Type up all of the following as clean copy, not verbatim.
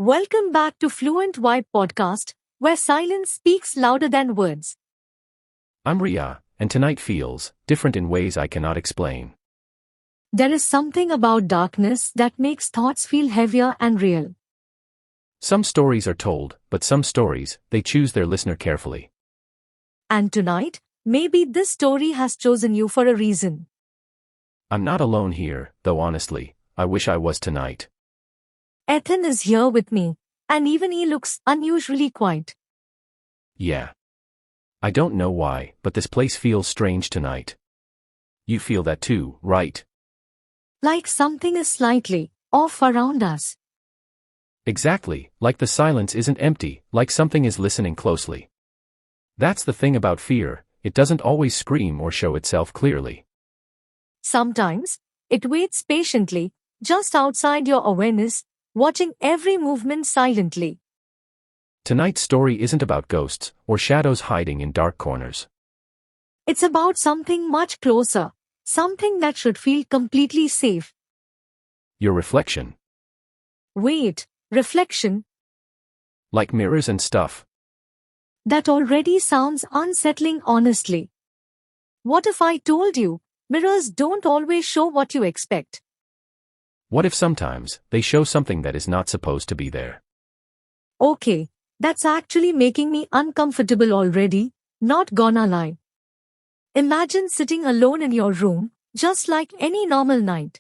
Welcome back to Fluent Vibe Podcast, where silence speaks louder than words. I'm Ria, and tonight feels different in ways I cannot explain. There is something about darkness that makes thoughts feel heavier and real. Some stories are told, but some stories, they choose their listener carefully. And tonight, maybe this story has chosen you for a reason. I'm not alone here, though honestly, I wish I was tonight. Ethan is here with me, and even he looks unusually quiet. Yeah. I don't know why, but this place feels strange tonight. You feel that too, right? Like something is slightly off around us. Exactly, like the silence isn't empty, like something is listening closely. That's the thing about fear, it doesn't always scream or show itself clearly. Sometimes, it waits patiently, just outside your awareness, watching every movement silently. Tonight's story isn't about ghosts or shadows hiding in dark corners. It's about something much closer, something that should feel completely safe. Your reflection. Wait, reflection? Like mirrors and stuff. That already sounds unsettling, honestly. What if I told you, mirrors don't always show what you expect? What if sometimes they show something that is not supposed to be there? Okay, that's actually making me uncomfortable already, not gonna lie. Imagine sitting alone in your room, just like any normal night.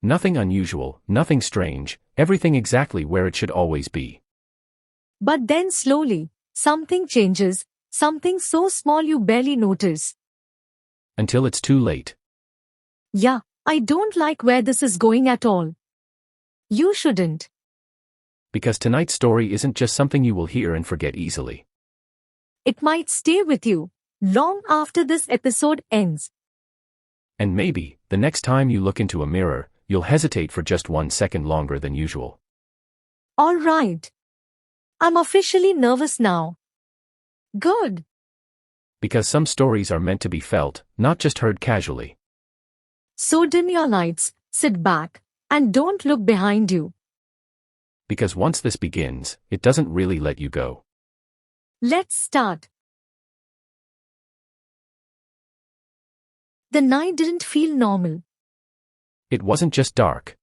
Nothing unusual, nothing strange, everything exactly where it should always be. But then slowly, something changes, something so small you barely notice. Until it's too late. Yeah, I don't like where this is going at all. You shouldn't. Because tonight's story isn't just something you will hear and forget easily. It might stay with you, long after this episode ends. And maybe, the next time you look into a mirror, you'll hesitate for just 1 second longer than usual. Alright. I'm officially nervous now. Good. Because some stories are meant to be felt, not just heard casually. So dim your lights, sit back, and don't look behind you. Because once this begins, it doesn't really let you go. Let's start. The night didn't feel normal. It wasn't just dark.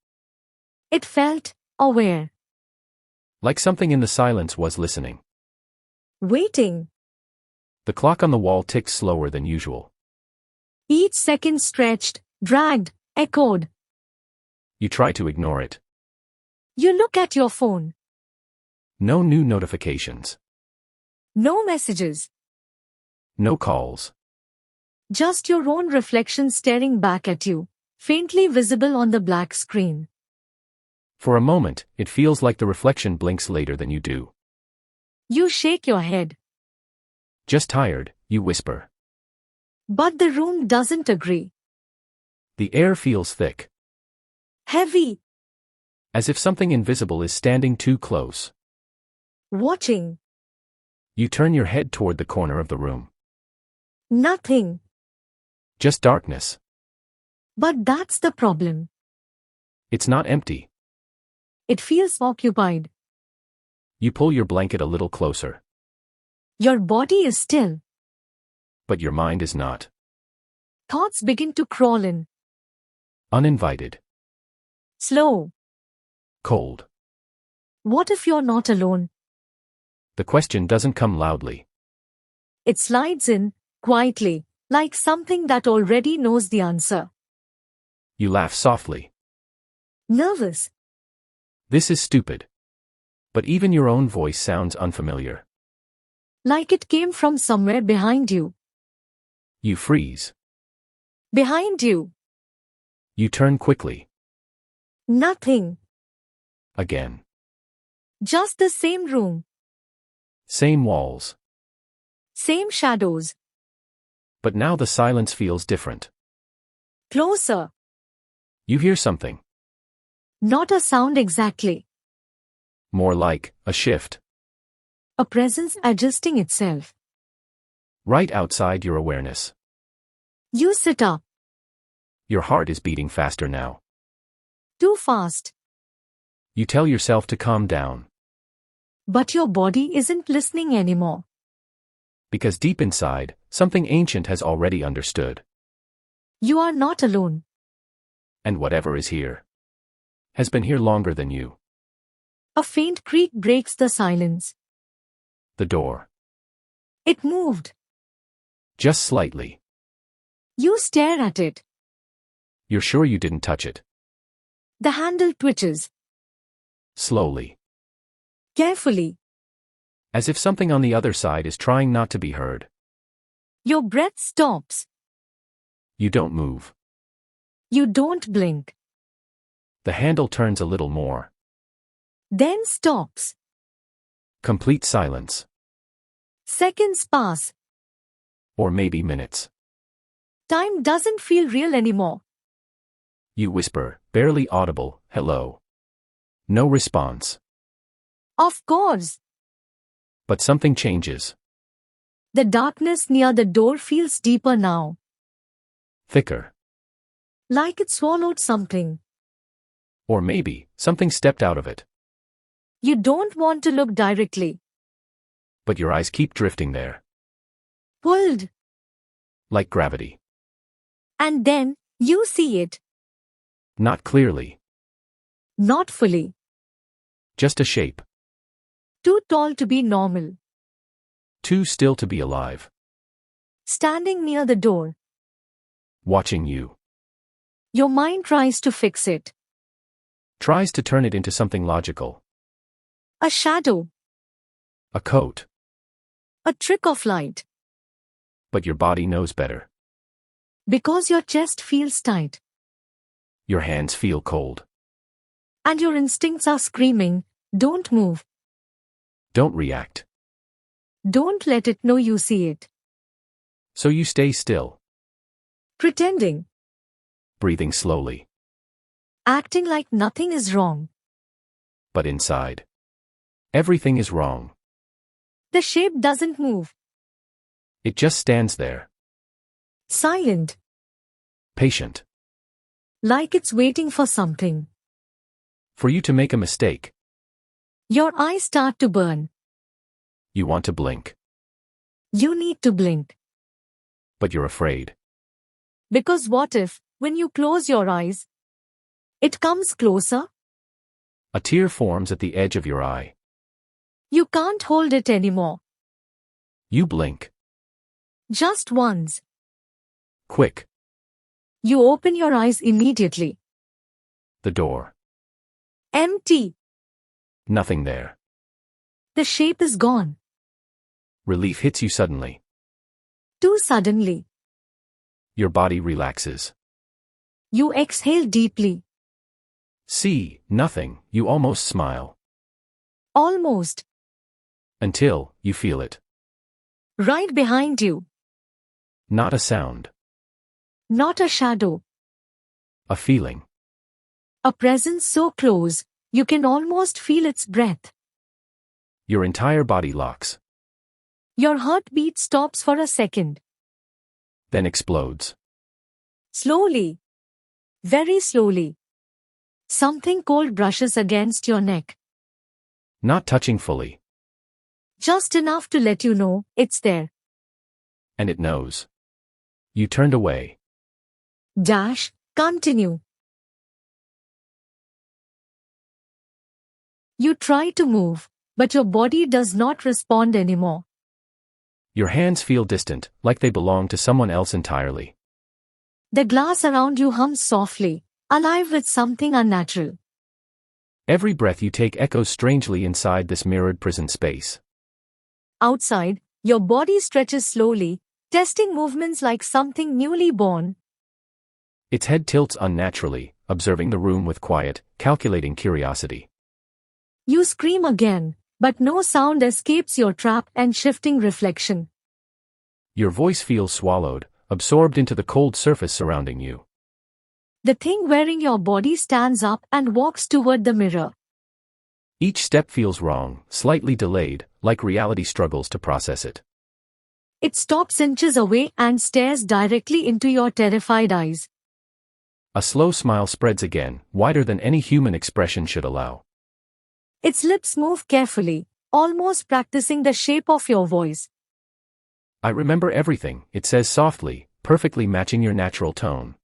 It felt aware. Like something in the silence was listening. Waiting. The clock on the wall ticked slower than usual. Each second stretched, dragged, echoed. You try to ignore it. You look at your phone. No new notifications. No messages. No calls. Just your own reflection staring back at you, faintly visible on the black screen. For a moment, it feels like the reflection blinks later than you do. You shake your head. Just tired, you whisper. But the room doesn't agree. The air feels thick. Heavy. As if something invisible is standing too close. Watching. You turn your head toward the corner of the room. Nothing. Just darkness. But that's the problem. It's not empty. It feels occupied. You pull your blanket a little closer. Your body is still. But your mind is not. Thoughts begin to crawl in. Uninvited. Slow. Cold. What if you're not alone? The question doesn't come loudly. It slides in, quietly, like something that already knows the answer. You laugh softly. Nervous. This is stupid. But even your own voice sounds unfamiliar. Like it came from somewhere behind you. You freeze. Behind you. You turn quickly. Nothing. Again. Just the same room. Same walls. Same shadows. But now the silence feels different. Closer. You hear something. Not a sound exactly. More like a shift. A presence adjusting itself. Right outside your awareness. You sit up. Your heart is beating faster now. Too fast. You tell yourself to calm down. But your body isn't listening anymore. Because deep inside, something ancient has already understood. You are not alone. And whatever is here has been here longer than you. A faint creak breaks the silence. The door. It moved. Just slightly. You stare at it. You're sure you didn't touch it. The handle twitches. Slowly. Carefully. As if something on the other side is trying not to be heard. Your breath stops. You don't move. You don't blink. The handle turns a little more. Then stops. Complete silence. Seconds pass. Or maybe minutes. Time doesn't feel real anymore. You whisper, barely audible, hello. No response. Of course. But something changes. The darkness near the door feels deeper now. Thicker. Like it swallowed something. Or maybe, something stepped out of it. You don't want to look directly. But your eyes keep drifting there. Pulled. Like gravity. And then, you see it. Not clearly. Not fully. Just a shape. Too tall to be normal. Too still to be alive. Standing near the door. Watching you. Your mind tries to fix it. Tries to turn it into something logical. A shadow. A coat. A trick of light. But your body knows better. Because your chest feels tight. Your hands feel cold. And your instincts are screaming, don't move. Don't react. Don't let it know you see it. So you stay still. Pretending. Breathing slowly. Acting like nothing is wrong. But inside, everything is wrong. The shape doesn't move. It just stands there. Silent. Patient. Like it's waiting for something. For you to make a mistake. Your eyes start to burn. You want to blink. You need to blink. But you're afraid. Because what if, when you close your eyes, it comes closer? A tear forms at the edge of your eye. You can't hold it anymore. You blink. Just once. Quick. You open your eyes immediately. The door. Empty. Nothing there. The shape is gone. Relief hits you suddenly. Too suddenly. Your body relaxes. You exhale deeply. See, nothing, you almost smile. Almost. Until, you feel it. Right behind you. Not a sound. Not a shadow. A feeling. A presence so close, you can almost feel its breath. Your entire body locks. Your heartbeat stops for a second. Then explodes. Slowly. Very slowly. Something cold brushes against your neck. Not touching fully. Just enough to let you know it's there. And it knows. You turned away. Dash, continue. You try to move, but your body does not respond anymore. Your hands feel distant, like they belong to someone else entirely. The glass around you hums softly, alive with something unnatural. Every breath you take echoes strangely inside this mirrored prison space. Outside, your body stretches slowly, testing movements like something newly born. Its head tilts unnaturally, observing the room with quiet, calculating curiosity. You scream again, but no sound escapes your trap and shifting reflection. Your voice feels swallowed, absorbed into the cold surface surrounding you. The thing wearing your body stands up and walks toward the mirror. Each step feels wrong, slightly delayed, like reality struggles to process it. It stops inches away and stares directly into your terrified eyes. A slow smile spreads again, wider than any human expression should allow. Its lips move carefully, almost practicing the shape of your voice. I remember everything, it says softly, perfectly matching your natural tone.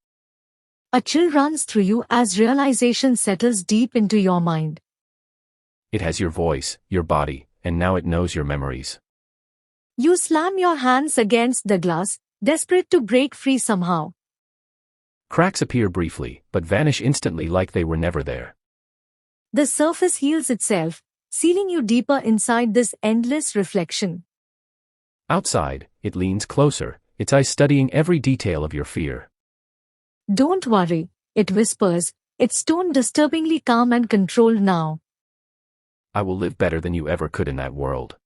A chill runs through you as realization settles deep into your mind. It has your voice, your body, and now it knows your memories. You slam your hands against the glass, desperate to break free somehow. Cracks appear briefly, but vanish instantly like they were never there. The surface heals itself, sealing you deeper inside this endless reflection. Outside, it leans closer, its eyes studying every detail of your fear. Don't worry, it whispers, its tone disturbingly calm and controlled now. I will live better than you ever could in that world.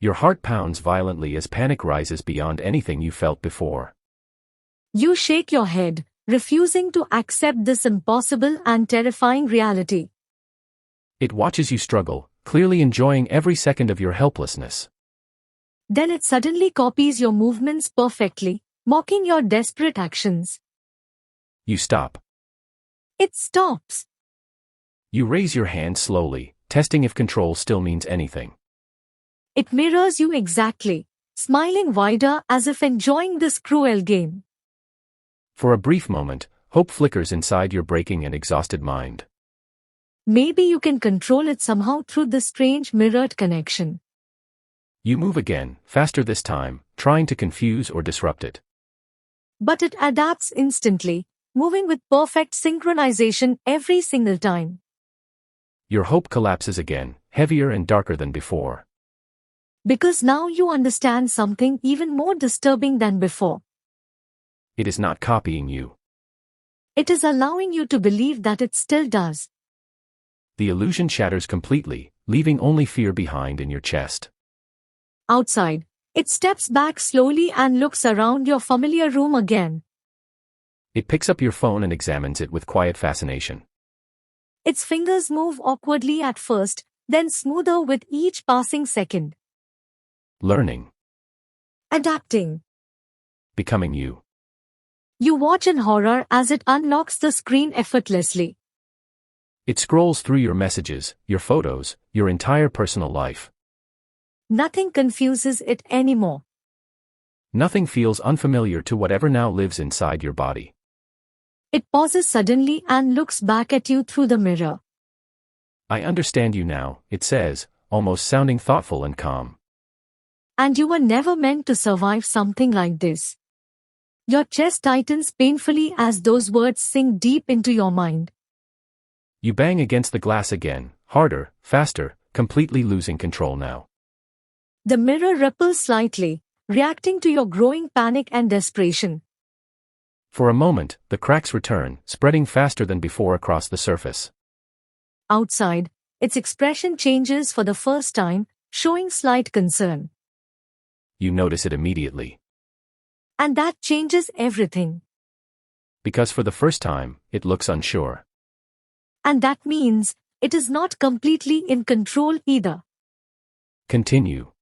Your heart pounds violently as panic rises beyond anything you felt before. You shake your head, refusing to accept this impossible and terrifying reality. It watches you struggle, clearly enjoying every second of your helplessness. Then it suddenly copies your movements perfectly, mocking your desperate actions. You stop. It stops. You raise your hand slowly, testing if control still means anything. It mirrors you exactly, smiling wider as if enjoying this cruel game. For a brief moment, hope flickers inside your breaking and exhausted mind. Maybe you can control it somehow through this strange mirrored connection. You move again, faster this time, trying to confuse or disrupt it. But it adapts instantly, moving with perfect synchronization every single time. Your hope collapses again, heavier and darker than before. Because now you understand something even more disturbing than before. It is not copying you. It is allowing you to believe that it still does. The illusion shatters completely, leaving only fear behind in your chest. Outside, it steps back slowly and looks around your familiar room again. It picks up your phone and examines it with quiet fascination. Its fingers move awkwardly at first, then smoother with each passing second. Learning. Adapting. Becoming you. You watch in horror as it unlocks the screen effortlessly. It scrolls through your messages, your photos, your entire personal life. Nothing confuses it anymore. Nothing feels unfamiliar to whatever now lives inside your body. It pauses suddenly and looks back at you through the mirror. I understand you now, it says, almost sounding thoughtful and calm. And you were never meant to survive something like this. Your chest tightens painfully as those words sink deep into your mind. You bang against the glass again, harder, faster, completely losing control now. The mirror ripples slightly, reacting to your growing panic and desperation. For a moment, the cracks return, spreading faster than before across the surface. Outside, its expression changes for the first time, showing slight concern. You notice it immediately. And that changes everything. Because for the first time, it looks unsure. And that means, it is not completely in control either. Continue.